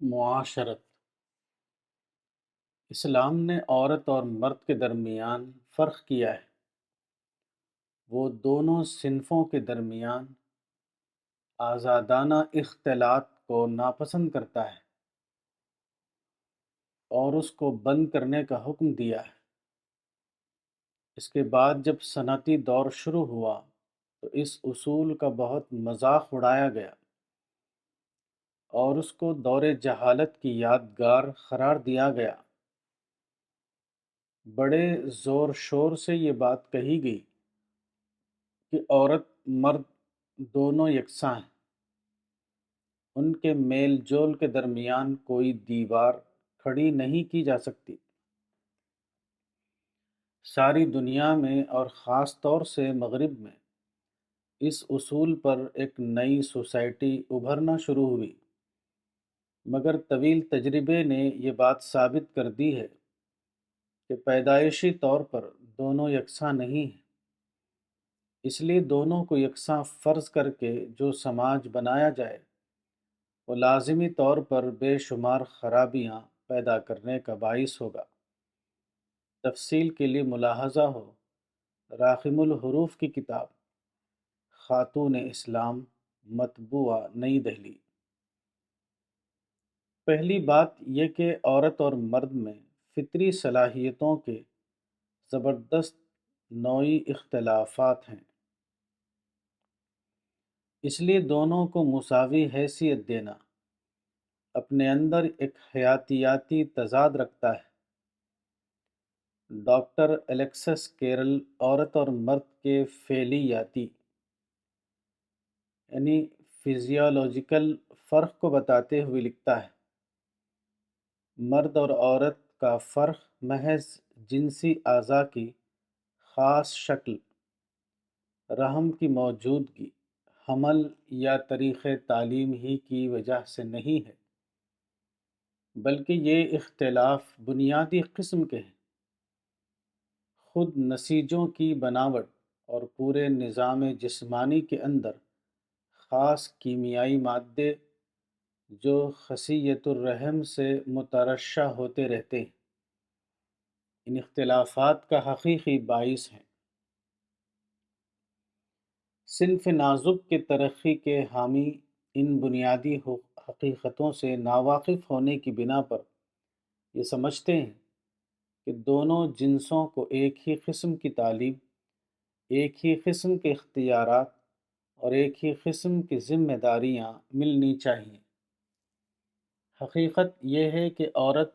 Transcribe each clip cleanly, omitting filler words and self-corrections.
معاشرت اسلام نے عورت اور مرد کے درمیان فرق کیا ہے۔ وہ دونوں صنفوں کے درمیان آزادانہ اختلاط کو ناپسند کرتا ہے اور اس کو بند کرنے کا حکم دیا ہے۔ اس کے بعد جب صنعتی دور شروع ہوا تو اس اصول کا بہت مذاق اڑایا گیا اور اس کو دور جہالت کی یادگار قرار دیا گیا۔ بڑے زور شور سے یہ بات کہی گئی کہ عورت مرد دونوں یکساں ہیں، ان کے میل جول کے درمیان کوئی دیوار کھڑی نہیں کی جا سکتی۔ ساری دنیا میں اور خاص طور سے مغرب میں اس اصول پر ایک نئی سوسائٹی ابھرنا شروع ہوئی، مگر طویل تجربے نے یہ بات ثابت کر دی ہے کہ پیدائشی طور پر دونوں یکساں نہیں ہیں۔ اس لیے دونوں کو یکساں فرض کر کے جو سماج بنایا جائے وہ لازمی طور پر بے شمار خرابیاں پیدا کرنے کا باعث ہوگا۔ تفصیل کے لیے ملاحظہ ہو راقم الحروف کی کتاب خاتون اسلام، مطبوعہ نئی دہلی۔ پہلی بات یہ کہ عورت اور مرد میں فطری صلاحیتوں کے زبردست نوعی اختلافات ہیں، اس لیے دونوں کو مساوی حیثیت دینا اپنے اندر ایک حیاتیاتی تضاد رکھتا ہے۔ ڈاکٹر الیکسس کیرل عورت اور مرد کے فعلیاتی فزیولوجیکل فرق کو بتاتے ہوئے لکھتا ہے، مرد اور عورت کا فرق محض جنسی اعضاء کی خاص شکل، رحم کی موجودگی، حمل یا طریقۂ تعلیم ہی کی وجہ سے نہیں ہے، بلکہ یہ اختلاف بنیادی قسم کے ہیں۔ خود نسیجوں کی بناوٹ اور پورے نظام جسمانی کے اندر خاص کیمیائی مادے جو خصیۃ الرحم سے مترشح ہوتے رہتے ہیں، ان اختلافات کا حقیقی باعث ہیں۔ صنف نازک کے ترقی کے حامی ان بنیادی حقیقتوں سے ناواقف ہونے کی بنا پر یہ سمجھتے ہیں کہ دونوں جنسوں کو ایک ہی قسم کی تعلیم، ایک ہی قسم کے اختیارات اور ایک ہی قسم کی ذمہ داریاں ملنی چاہئیں۔ حقیقت یہ ہے کہ عورت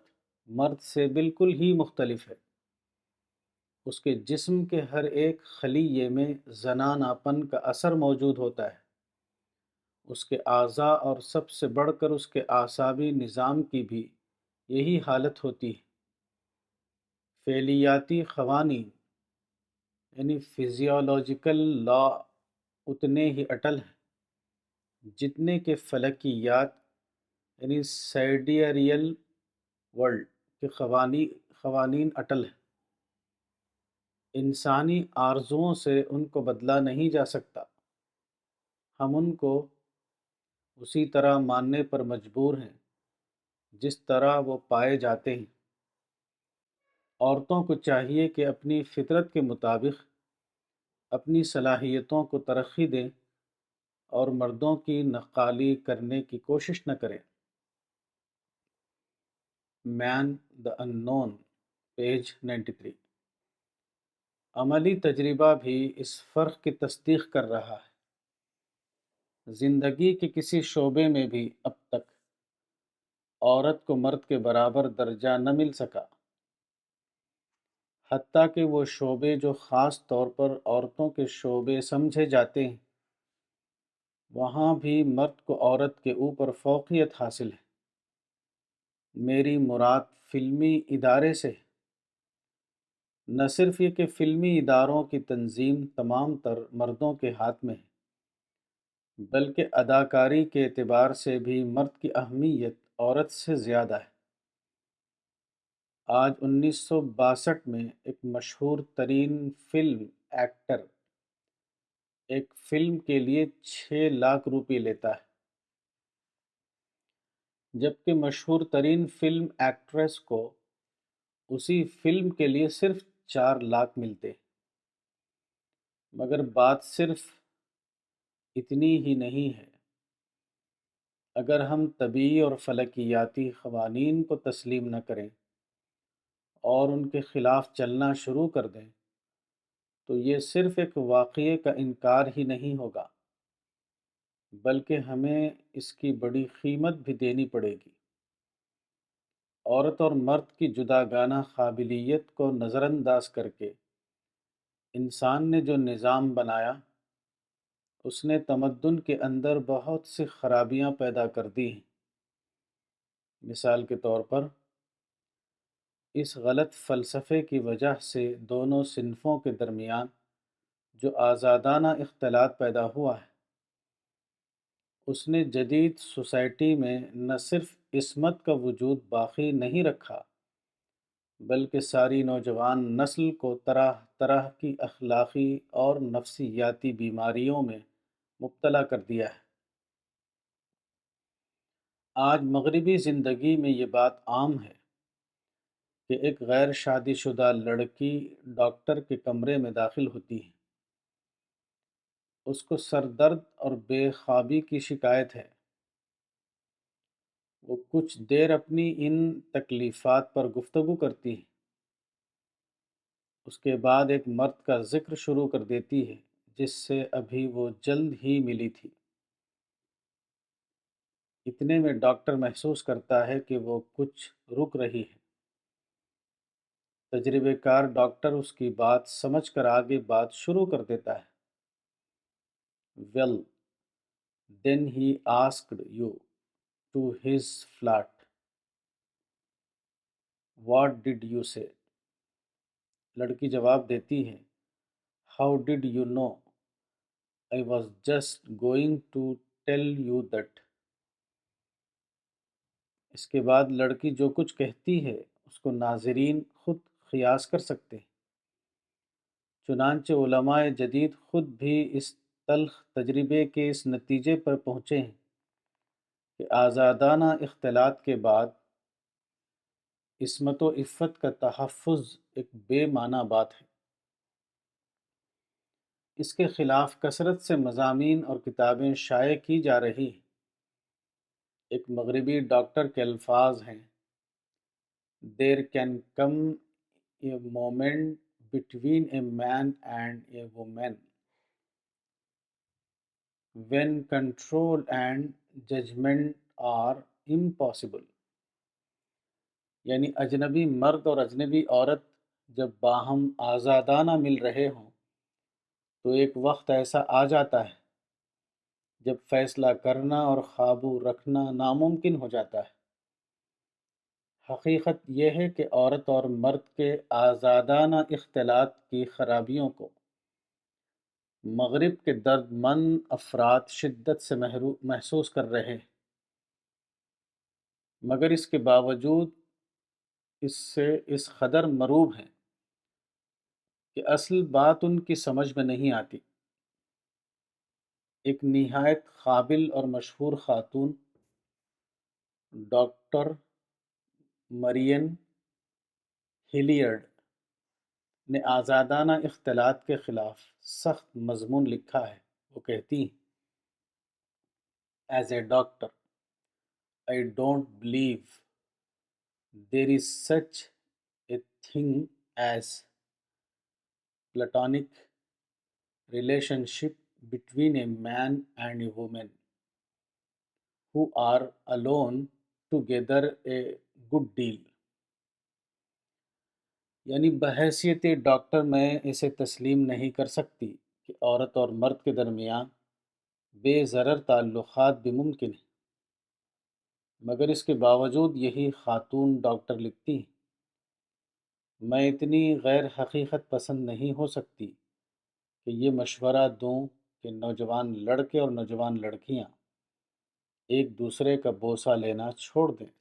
مرد سے بالکل ہی مختلف ہے۔ اس کے جسم کے ہر ایک خلیے میں زنانہ پن کا اثر موجود ہوتا ہے۔ اس کے اعضاء اور سب سے بڑھ کر اس کے اعصابی نظام کی بھی یہی حالت ہوتی ہے۔ فعلیاتی قوانین فزیولوجیکل لا اتنے ہی اٹل ہیں جتنے کہ فلکیات سائیڈیریل ورلڈ کے قوانین اٹل ہیں۔ انسانی آرزوؤں سے ان کو بدلا نہیں جا سکتا۔ ہم ان کو اسی طرح ماننے پر مجبور ہیں جس طرح وہ پائے جاتے ہیں۔ عورتوں کو چاہیے کہ اپنی فطرت کے مطابق اپنی صلاحیتوں کو ترقی دیں اور مردوں کی نقالی کرنے کی کوشش نہ کریں۔ مین دی اننون، پیج 93۔ عملی تجربہ بھی اس فرق کی تصدیق کر رہا ہے۔ زندگی کے کسی شعبے میں بھی اب تک عورت کو مرد کے برابر درجہ نہ مل سکا، حتیٰ کہ وہ شعبے جو خاص طور پر عورتوں کے شعبے سمجھے جاتے ہیں، وہاں بھی مرد کو عورت کے اوپر فوقیت حاصل ہے۔ میری مراد فلمی ادارے سے ہے۔ نہ صرف یہ کہ فلمی اداروں کی تنظیم تمام تر مردوں کے ہاتھ میں ہے، بلکہ اداکاری کے اعتبار سے بھی مرد کی اہمیت عورت سے زیادہ ہے۔ آج 1962 میں ایک مشہور ترین فلم ایکٹر ایک فلم کے لیے 6 لاکھ روپے لیتا ہے۔ جبکہ مشہور ترین فلم ایکٹریس کو اسی فلم کے لیے صرف 4 لاکھ ملتے۔ مگر بات صرف اتنی ہی نہیں ہے۔ اگر ہم طبی اور فلکیاتی قوانین کو تسلیم نہ کریں اور ان کے خلاف چلنا شروع کر دیں تو یہ صرف ایک واقعے کا انکار ہی نہیں ہوگا، بلکہ ہمیں اس کی بڑی قیمت بھی دینی پڑے گی۔ عورت اور مرد کی جداگانہ قابلیت کو نظر انداز کر کے انسان نے جو نظام بنایا، اس نے تمدن کے اندر بہت سی خرابیاں پیدا کر دی ہیں۔ مثال کے طور پر، اس غلط فلسفے کی وجہ سے دونوں صنفوں کے درمیان جو آزادانہ اختلاط پیدا ہوا ہے، اس نے جدید سوسائٹی میں نہ صرف عصمت کا وجود باقی نہیں رکھا، بلکہ ساری نوجوان نسل کو طرح طرح کی اخلاقی اور نفسیاتی بیماریوں میں مبتلا کر دیا ہے۔ آج مغربی زندگی میں یہ بات عام ہے کہ ایک غیر شادی شدہ لڑکی ڈاکٹر کے کمرے میں داخل ہوتی ہے۔ اس کو سر درد اور بے خوابی کی شکایت ہے۔ وہ کچھ دیر اپنی ان تکلیفات پر گفتگو کرتی ہے، اس کے بعد ایک مرد کا ذکر شروع کر دیتی ہے جس سے ابھی وہ جلد ہی ملی تھی۔ اتنے میں ڈاکٹر محسوس کرتا ہے کہ وہ کچھ رک رہی ہے۔ تجربہ کار ڈاکٹر اس کی بات سمجھ کر آگے بات شروع کر دیتا ہے۔ "Well, then he asked you to his flat. What did you say?" لڑکی جواب دیتی ہے، "How did you know? I was just going to tell you that." اس کے بعد لڑکی جو کچھ کہتی ہے اس کو ناظرین خود قیاس کر سکتے ہیں۔ چنانچہ علماء جدید خود بھی اس تلخ تجربے کے اس نتیجے پر پہنچے ہیں کہ آزادانہ اختلاط کے بعد عصمت و عفت کا تحفظ ایک بے معنی بات ہے۔ اس کے خلاف کثرت سے مضامین اور کتابیں شائع کی جا رہی ہیں۔ ایک مغربی ڈاکٹر کے الفاظ ہیں، "There can come a moment between a man and a woman when control and judgment are impossible." یعنی اجنبی مرد اور اجنبی عورت جب باہم آزادانہ مل رہے ہوں تو ایک وقت ایسا آ جاتا ہے جب فیصلہ کرنا اور قابو رکھنا ناممکن ہو جاتا ہے۔ حقیقت یہ ہے کہ عورت اور مرد کے آزادانہ اختلاط کی خرابیوں کو مغرب کے درد مند افراد شدت سے محسوس کر رہے ہیں، مگر اس کے باوجود اس سے اس قدر مروب ہیں کہ اصل بات ان کی سمجھ میں نہیں آتی۔ ایک نہایت قابل اور مشہور خاتون، ڈاکٹر مرین ہلیارڈ نے آزادانہ اختلاط کے خلاف سخت مضمون لکھا ہے۔ وہ کہتی ہیں، "As a doctor, I don't believe there is such a thing as platonic relationship between a man and a woman who are alone together a good deal." یعنی بحیثیت ڈاکٹر میں اسے تسلیم نہیں کر سکتی کہ عورت اور مرد کے درمیان بے ضرر تعلقات بھی ممکن ہیں، مگر اس کے باوجود یہی خاتون ڈاکٹر لکھتی ہیں، "میں اتنی غیر حقیقت پسند نہیں ہو سکتی کہ یہ مشورہ دوں کہ نوجوان لڑکے اور نوجوان لڑکیاں ایک دوسرے کا بوسہ لینا چھوڑ دیں،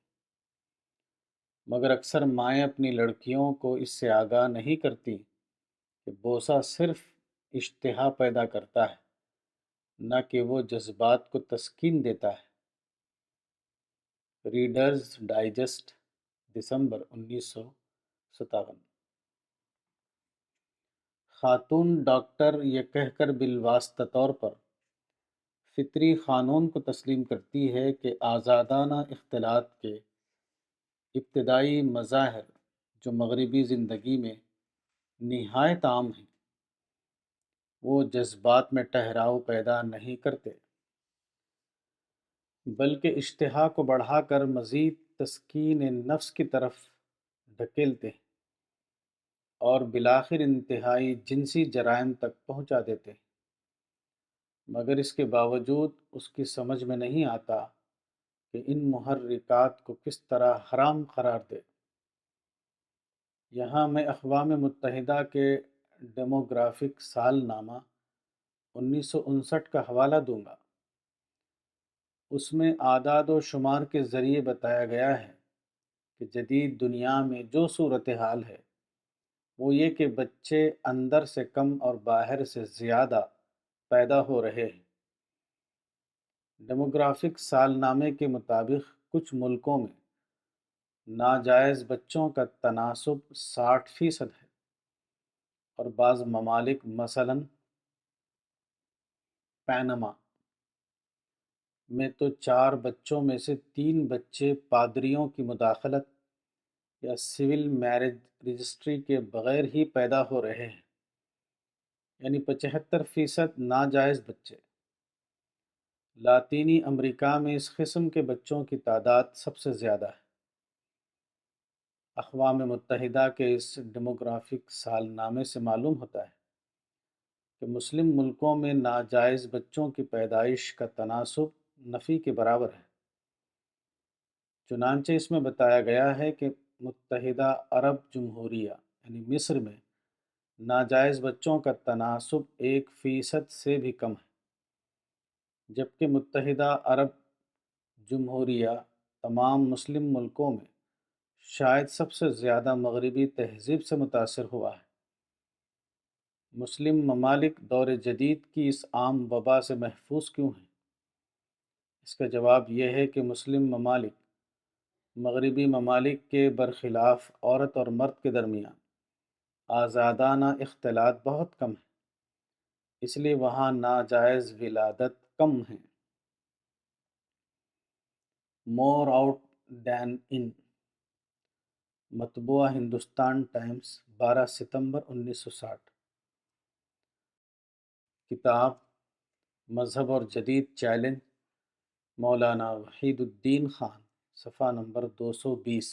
مگر اکثر مائیں اپنی لڑکیوں کو اس سے آگاہ نہیں کرتی کہ بوسہ صرف اشتہا پیدا کرتا ہے، نہ کہ وہ جذبات کو تسکین دیتا ہے۔ ریڈرز ڈائجسٹ دسمبر 1957۔ خاتون ڈاکٹر یہ کہہ کر بالواسطہ طور پر فطری قانون کو تسلیم کرتی ہے کہ آزادانہ اختلاط کے ابتدائی مظاہر جو مغربی زندگی میں نہایت عام ہیں، وہ جذبات میں ٹھہراؤ پیدا نہیں کرتے، بلکہ اشتہا کو بڑھا کر مزید تسکین نفس کی طرف دھکیلتے ہیں اور بالآخر انتہائی جنسی جرائم تک پہنچا دیتے ہیں، مگر اس کے باوجود اس کی سمجھ میں نہیں آتا کہ ان محرکات کو کس طرح حرام قرار دے۔ یہاں میں اقوام متحدہ کے ڈیموگرافک سال نامہ 1959 کا حوالہ دوں گا۔ اس میں اعداد و شمار کے ذریعے بتایا گیا ہے کہ جدید دنیا میں جو صورتحال ہے وہ یہ کہ بچے اندر سے کم اور باہر سے زیادہ پیدا ہو رہے ہیں۔ ڈیموگرافک سال نامے کے مطابق کچھ ملکوں میں ناجائز بچوں کا تناسب 60% ہے، اور بعض ممالک مثلاً پینما میں تو 4 بچوں میں سے 3 بچے پادریوں کی مداخلت یا سول میرج رجسٹری کے بغیر ہی پیدا ہو رہے ہیں، یعنی 75% ناجائز بچے۔ لاطینی امریکہ میں اس قسم کے بچوں کی تعداد سب سے زیادہ ہے۔ اقوام متحدہ کے اس ڈیموگرافک سال نامے سے معلوم ہوتا ہے کہ مسلم ملکوں میں ناجائز بچوں کی پیدائش کا تناسب نفی کے برابر ہے۔ چنانچہ اس میں بتایا گیا ہے کہ متحدہ عرب جمہوریہ یعنی مصر میں ناجائز بچوں کا تناسب 1% سے بھی کم ہے، جبکہ متحدہ عرب جمہوریہ تمام مسلم ملکوں میں شاید سب سے زیادہ مغربی تہذیب سے متاثر ہوا ہے۔ مسلم ممالک دور جدید کی اس عام وبا سے محفوظ کیوں ہیں؟ اس کا جواب یہ ہے کہ مسلم ممالک مغربی ممالک کے برخلاف عورت اور مرد کے درمیان آزادانہ اختلاط بہت کم ہے، اس لیے وہاں ناجائز ولادت کم ہیں۔ مور آؤٹ دین ان، مطبوعہ ہندوستان ٹائمز 12 ستمبر 1960۔ کتاب مذہب اور جدید چیلنج، مولانا وحید الدین خان، صفحہ نمبر 220۔